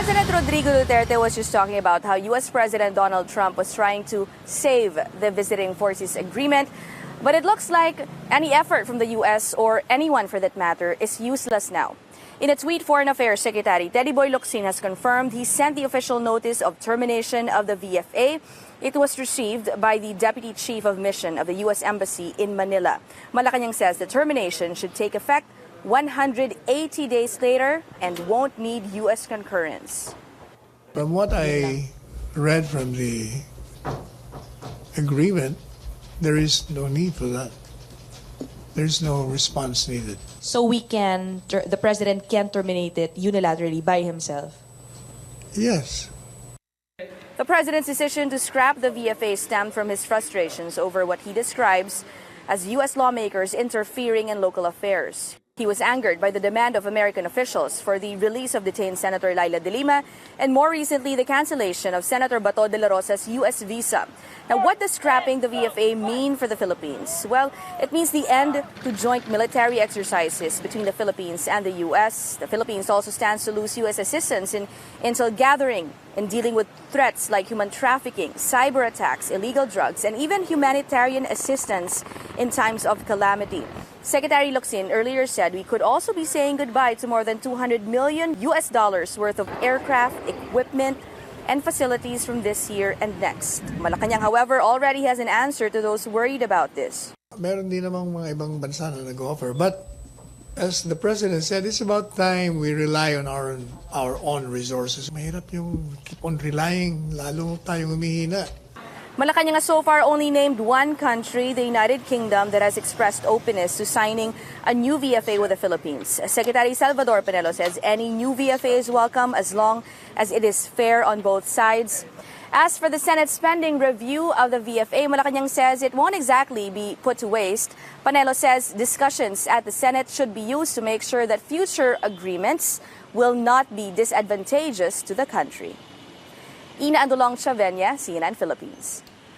President Rodrigo Duterte was just talking about how U.S. President Donald Trump was trying to save the visiting forces agreement. But it looks like any effort from the U.S. or anyone for that matter is useless now. In a tweet, Foreign Affairs Secretary Teddy Boy Locsin has confirmed he sent the official notice of termination of the VFA. It was received by the Deputy Chief of Mission of the U.S. Embassy in Manila. Malacanang says the termination should take effect 180 days later and won't need U.S. concurrence. From what I read from the agreement, there is no need for that. There's no response needed. So the president can terminate it unilaterally by himself? Yes. The president's decision to scrap the VFA stemmed from his frustrations over what he describes as U.S. lawmakers interfering in local affairs. He was angered by the demand of American officials for the release of detained Senator Laila de Lima and more recently the cancellation of Senator Bato de la Rosa's U.S. visa. Now, what does scrapping the VFA mean for the Philippines? Well, it means the end to joint military exercises between the Philippines and the U.S. The Philippines also stands to lose U.S. assistance in intel gathering in dealing with threats like human trafficking, cyber attacks, illegal drugs, and even humanitarian assistance in times of calamity. Secretary Locsin earlier said we could also be saying goodbye to more than $200 million worth of aircraft, equipment, and facilities from this year and next. Malacanang, however, already has an answer to those worried about this. Meron din namang mga ibang bansa na nag-offer. But as the President said, it's about time we rely on our own resources. Mahirap yung keep on relying, lalo tayong humihina. Malacanang has so far only named one country, the United Kingdom, that has expressed openness to signing a new VFA with the Philippines. Secretary Salvador Penelo says any new VFA is welcome as long as it is fair on both sides. As for the Senate spending review of the VFA, Malacanang says it won't exactly be put to waste. Penelo says discussions at the Senate should be used to make sure that future agreements will not be disadvantageous to the country. Ina Andulong Chavenya, CNN Philippines.